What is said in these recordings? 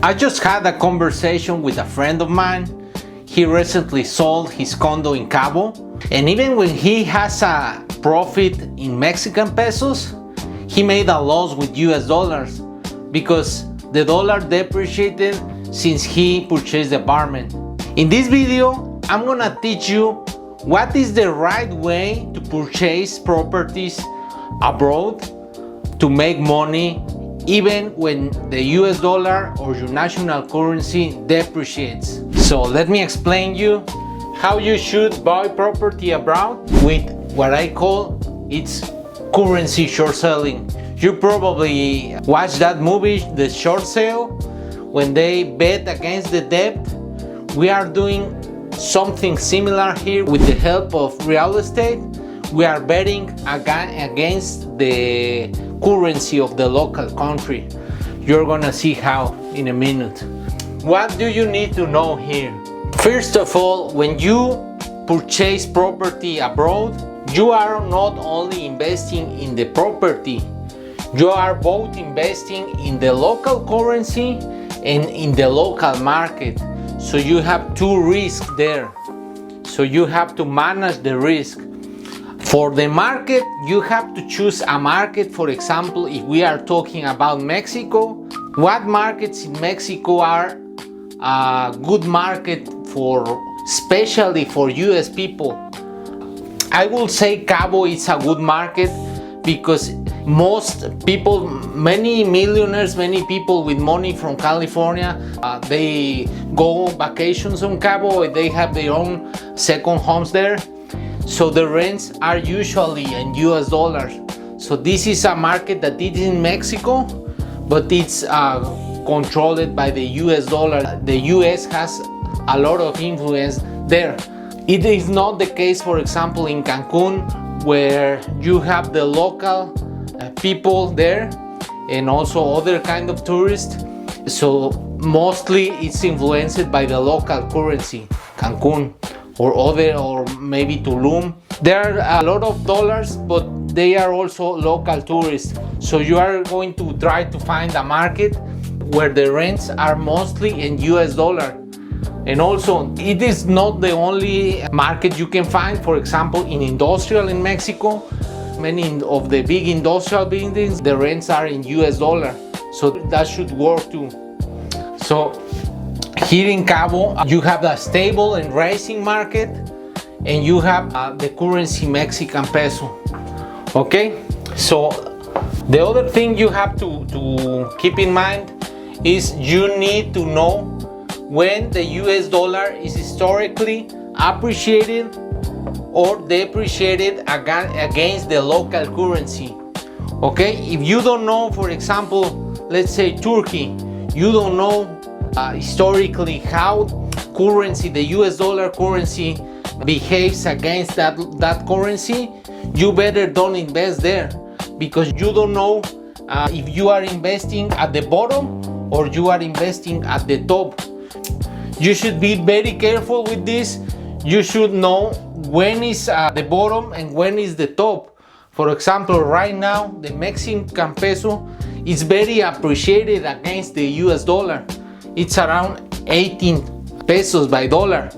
I just had a conversation with a friend of mine. He recently sold his condo in Cabo, and even when he has a profit in Mexican pesos, he made a loss with US dollars because the dollar depreciated since he purchased the apartment. In this video, I'm gonna teach you what is the right way to purchase properties abroad to make money even when the US dollar or your national currency depreciates. So let me explain you how you should buy property abroad with what I call it's currency short selling. You probably watched that movie, The Short Sale, when they bet against the debt. We are doing something similar here with the help of real estate. We are betting against the currency of the local country. You're gonna see how in a minute. What do you need to know here? First of all, when you purchase property abroad, you are not only investing in the property, you are both investing in the local currency and in the local market. So you have two risks there. So you have to manage the risk. For the market, you have to choose a market. For example, if we are talking about Mexico, what markets in Mexico are a good market for, especially for US people? I will say Cabo is a good market because most people, many millionaires, many people with money from California, they go on vacations on Cabo and they have their own second homes there. So the rents are usually in US dollars. So this is a market that is in Mexico, but it's controlled by the US dollar. The US has a lot of influence there. It is not the case, for example, in Cancun, where you have the local people there and also other kind of tourists. So mostly it's influenced by the local currency, Cancun or maybe Tulum. There are a lot of dollars, but they are also local tourists. So you are going to try to find a market where the rents are mostly in US dollar. And also, it is not the only market you can find. For example, in industrial in Mexico, many of the big industrial buildings, the rents are in US dollar. So that should work too. So here in Cabo, you have a stable and rising market, and you have the currency Mexican peso. Okay, so the other thing you have to keep in mind is you need to know when the US dollar is historically appreciated or depreciated against the local currency. Okay, if you don't know, for example, let's say Turkey, you don't know historically how currency, the US dollar currency, behaves against that currency, you better don't invest there, because you don't know if you are investing at the bottom or you are investing at the top. You should be very careful with this. You should know when is the bottom and when is the top. For example, right now the Mexican peso is very appreciated against the US dollar. It's around 18 pesos by dollar.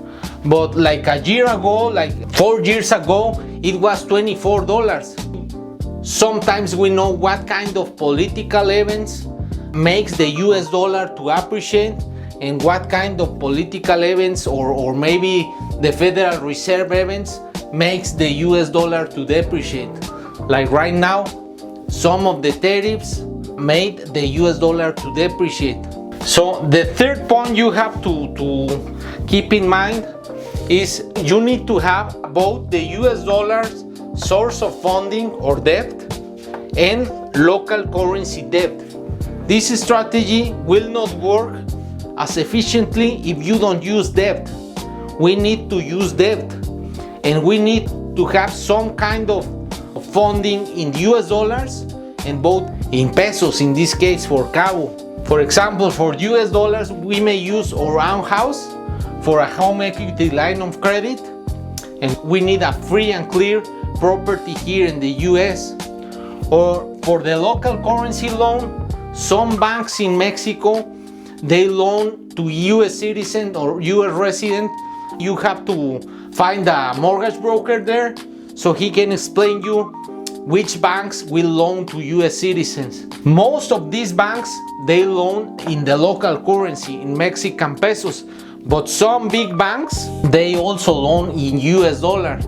But like a year ago, like 4 years ago, it was $24. Sometimes we know what kind of political events makes the US dollar to appreciate, and what kind of political events or maybe the Federal Reserve events makes the US dollar to depreciate. Like right now, some of the tariffs made the US dollar to depreciate. So the third point you have to keep in mind is you need to have both the US dollar's source of funding or debt and local currency debt. This strategy will not work as efficiently if you don't use debt. We need to use debt, and we need to have some kind of funding in US dollars and both in pesos, in this case for Cabo. For example, for US dollars, we may use our own house for a home equity line of credit, and we need a free and clear property here in the US. Or for the local currency loan, some banks in Mexico they loan to US citizen or US resident. You have to find a mortgage broker there so he can explain you which banks will loan to US citizens. Most of these banks, they loan in the local currency, in Mexican pesos, but some big banks, they also loan in US dollar.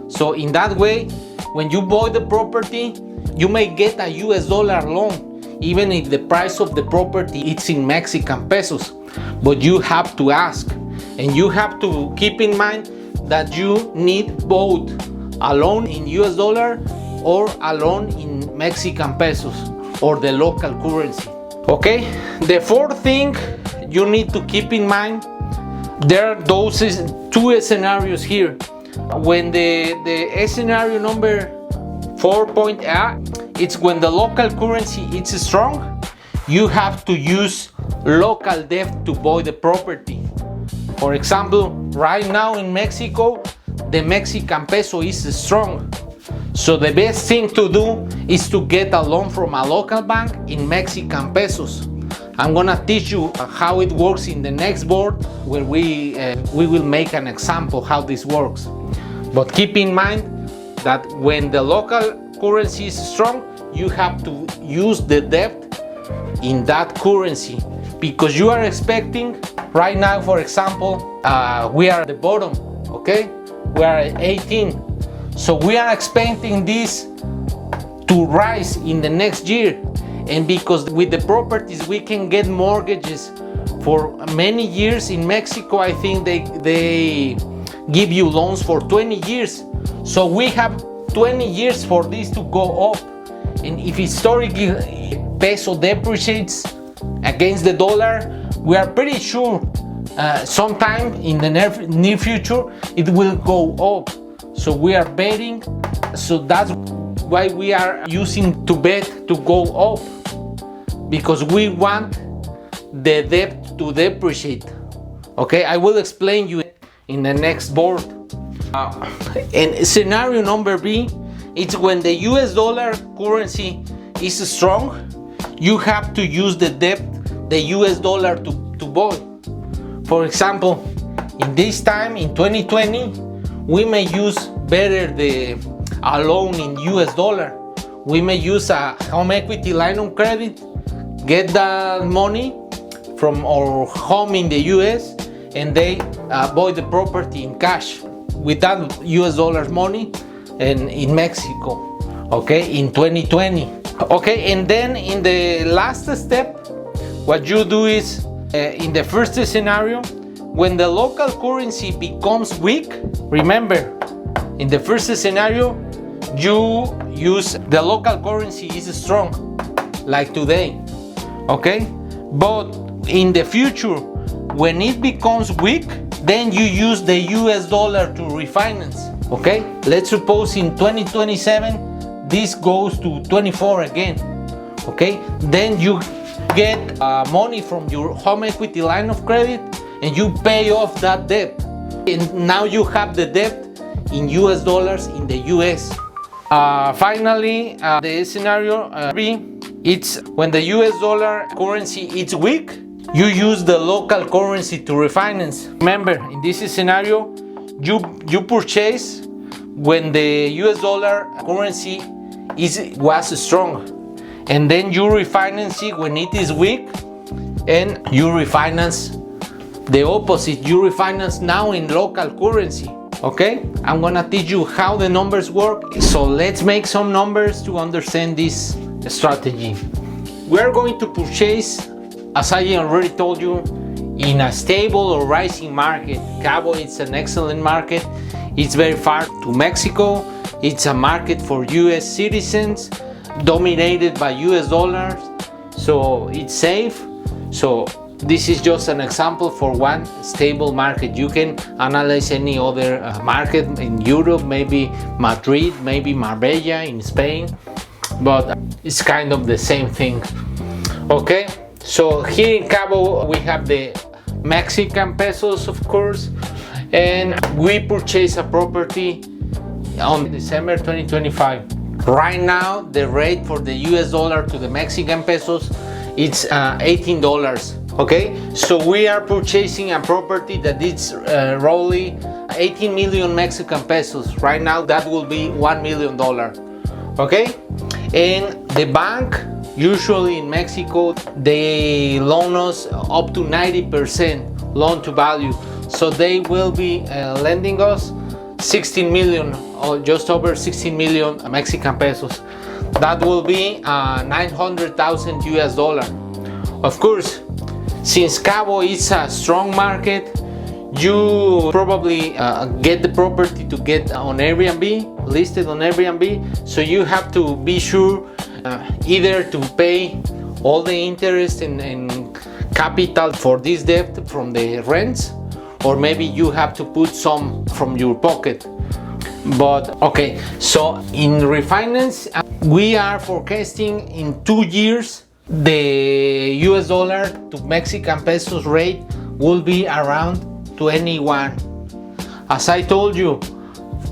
So in that way, when you buy the property, you may get a US dollar loan, even if the price of the property is in Mexican pesos. But you have to ask, and you have to keep in mind that you need both a loan in US dollar or a loan in Mexican pesos or the local currency. Okay, the fourth thing you need to keep in mind, there are those two scenarios here. When the scenario number 4.A, it's when the local currency is strong, you have to use local debt to buy the property. For example, right now in Mexico, the Mexican peso is strong. So the best thing to do is to get a loan from a local bank in Mexican pesos. I'm gonna teach you how it works in the next board, where we will make an example how this works. But keep in mind that when the local currency is strong, you have to use the debt in that currency, because you are expecting, right now for example, we are at the bottom, okay? We are at 18. So we are expecting this to rise in the next year. And because with the properties we can get mortgages for many years in Mexico, I think they give you loans for 20 years. So we have 20 years for this to go up. And if historically peso depreciates against the dollar, we are pretty sure sometime in the near future it will go up. So we are betting, so that's why we are using to bet to go up, because we want the debt to depreciate. Okay, I will explain you in the next board. And scenario number B, it's when the US dollar currency is strong, you have to use the debt, the US dollar to buy. For example, in this time, in 2020, we may use better a loan in US dollar. We may use a home equity line of credit, get the money from our home in the US, and they buy the property in cash with that US dollar money and in Mexico, okay, in 2020. Okay, and then in the last step, what you do is, in the first scenario, when the local currency becomes weak, remember, in the first scenario, you use the local currency is strong, like today, okay? But in the future, when it becomes weak, then you use the US dollar to refinance, okay? Let's suppose in 2027, this goes to 24 again, okay? Then you get money from your home equity line of credit and you pay off that debt. And now you have the debt in US dollars in the US. Finally, the scenario B, it's when the US dollar currency is weak, you use the local currency to refinance. Remember, in this scenario, you purchase when the US dollar currency was strong, and then you refinance it when it is weak, and you refinance the opposite. You refinance now in local currency. Okay, I'm gonna teach you how the numbers work. So let's make some numbers to understand this strategy. We're going to purchase, as I already told you, in a stable or rising market. Cabo is an excellent market. It's very far to Mexico. It's a market for US citizens, dominated by US dollars, so it's safe. So this is just an example for one stable market. You can analyze any other market in Europe, maybe Madrid, maybe Marbella in Spain, but it's kind of the same thing. Okay, so here in Cabo we have the Mexican pesos, of course, and we purchase a property on December 2025. Right now the rate for the US dollar to the Mexican pesos, it's $18. Okay, so we are purchasing a property that is roughly 18 million Mexican pesos. Right now, that will be $1 million. Okay, and the bank, usually in Mexico, they loan us up to 90% loan to value. So they will be lending us 16 million or just over 16 million Mexican pesos. That will be 900,000 US dollar. Of course, since Cabo is a strong market, you probably get the property to get on Airbnb, listed on Airbnb. So you have to be sure either to pay all the interest and capital for this debt from the rents, or maybe you have to put some from your pocket. But okay, so in refinance, we are forecasting in 2 years the US dollar to Mexican pesos rate will be around 21. As I told you,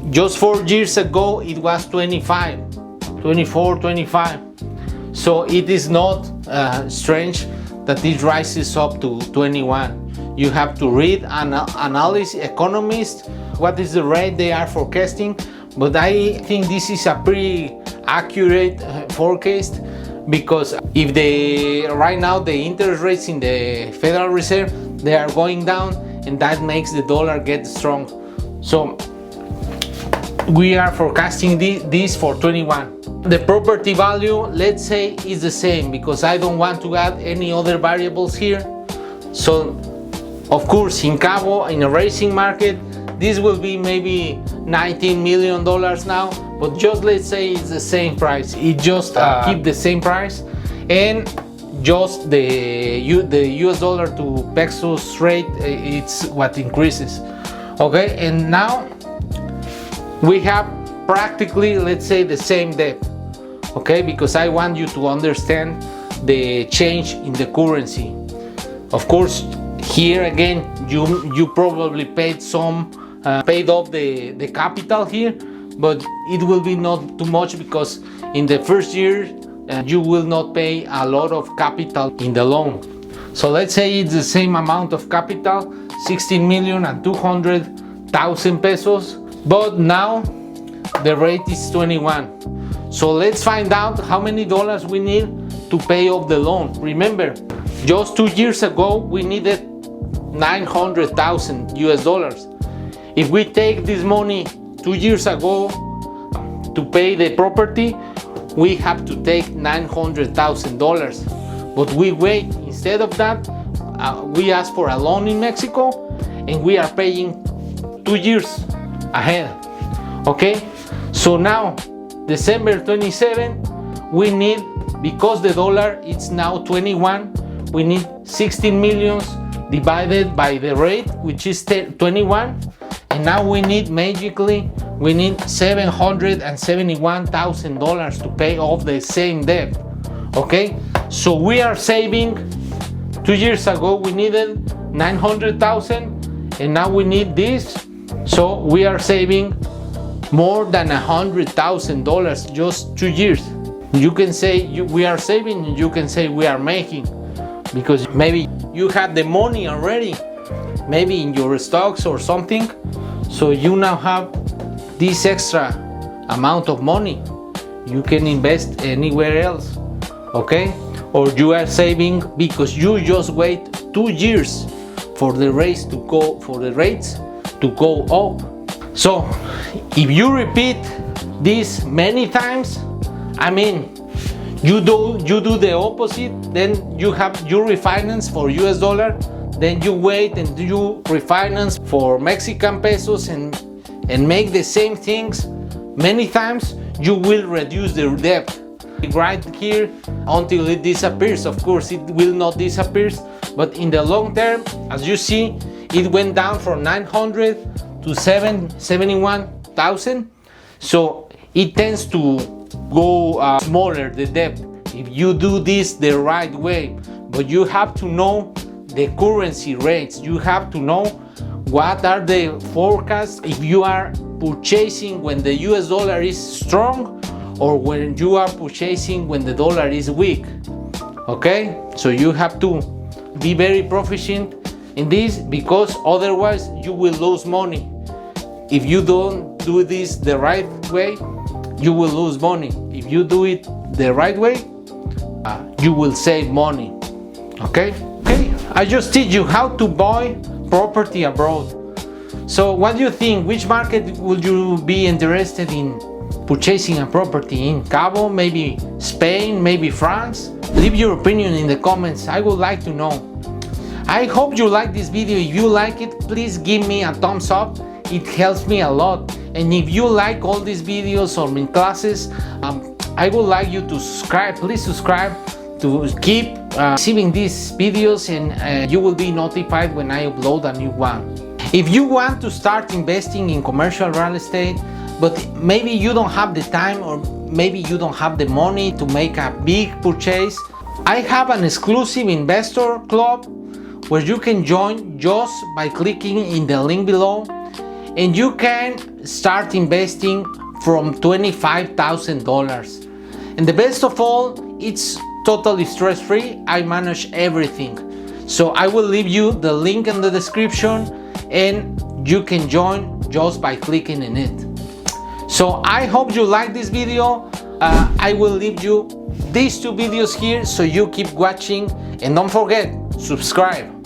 just 4 years ago it was 25, 24, 25. So it is not strange that it rises up to 21. You have to read analysis economists, what is the rate they are forecasting. But I think this is a pretty accurate forecast, because if right now the interest rates in the Federal Reserve, they are going down, and that makes the dollar get strong. So we are forecasting this for 21. The property value, let's say, is the same, because I don't want to add any other variables here. So of course, in Cabo, in a racing market, this will be maybe $19 million now, but just let's say it's the same price. It just keep the same price, and just the US dollar to pesos rate, it's what increases. Okay, and now we have practically, let's say, the same debt. Okay, because I want you to understand the change in the currency. Of course, here again, you probably paid off the capital here, but it will be not too much, because in the first year you will not pay a lot of capital in the loan. So let's say it's the same amount of capital, 16,200,000 pesos, but now the rate is 21. So let's find out how many dollars we need to pay off the loan. Remember, just 2 years ago we needed 900,000 US dollars. If we take this money 2 years ago to pay the property, we have to take $900,000. But we wait, instead of that, we ask for a loan in Mexico, and we are paying 2 years ahead. Okay, so now December 27, we need, because the dollar is now 21, we need 16 millions divided by the rate, which is 21, and now we need $771,000 to pay off the same debt. Okay, so we are saving. 2 years ago we needed 900,000, and now we need this, so we are saving more than $100,000 just 2 years. You can say we are saving, you can say we are making, because maybe you had the money already, maybe in your stocks or something, so you now have this extra amount of money you can invest anywhere else. Okay, or you are saving because you just wait 2 years for the rates to go up. So if you repeat this many times, I mean, you do the opposite, then you refinance for US dollar, then you wait and you refinance for Mexican pesos, and make the same things many times, you will reduce the debt right here until it disappears. Of course, it will not disappear, but in the long term, as you see, it went down from 900 to 71,000. So it tends to go smaller, the debt, if you do this the right way. But you have to know the currency rates. You have to know what are the forecasts if you are purchasing when the US dollar is strong, or when you are purchasing when the dollar is weak. Okay, so you have to be very proficient in this, because otherwise you will lose money. If you don't do this the right way, you will lose money. If you do it the right way, you will save money. Okay, I just teach you how to buy property abroad. So what do you think? Which market would you be interested in purchasing a property in? Cabo, maybe Spain, maybe France? Leave your opinion in the comments. I would like to know. I hope you like this video. If you like it, please give me a thumbs up. It helps me a lot. And if you like all these videos or my classes, I would like you to subscribe. Please subscribe to keep receiving these videos, and you will be notified when I upload a new one. If you want to start investing in commercial real estate, but maybe you don't have the time, or maybe you don't have the money to make a big purchase, I have an exclusive investor club where you can join just by clicking in the link below, and you can start investing from $25,000. And the best of all, it's totally stress-free. I manage everything. So I will leave you the link in the description, and you can join just by clicking in it. So I hope you like this video. I will leave you these two videos here, so you keep watching, and don't forget, subscribe.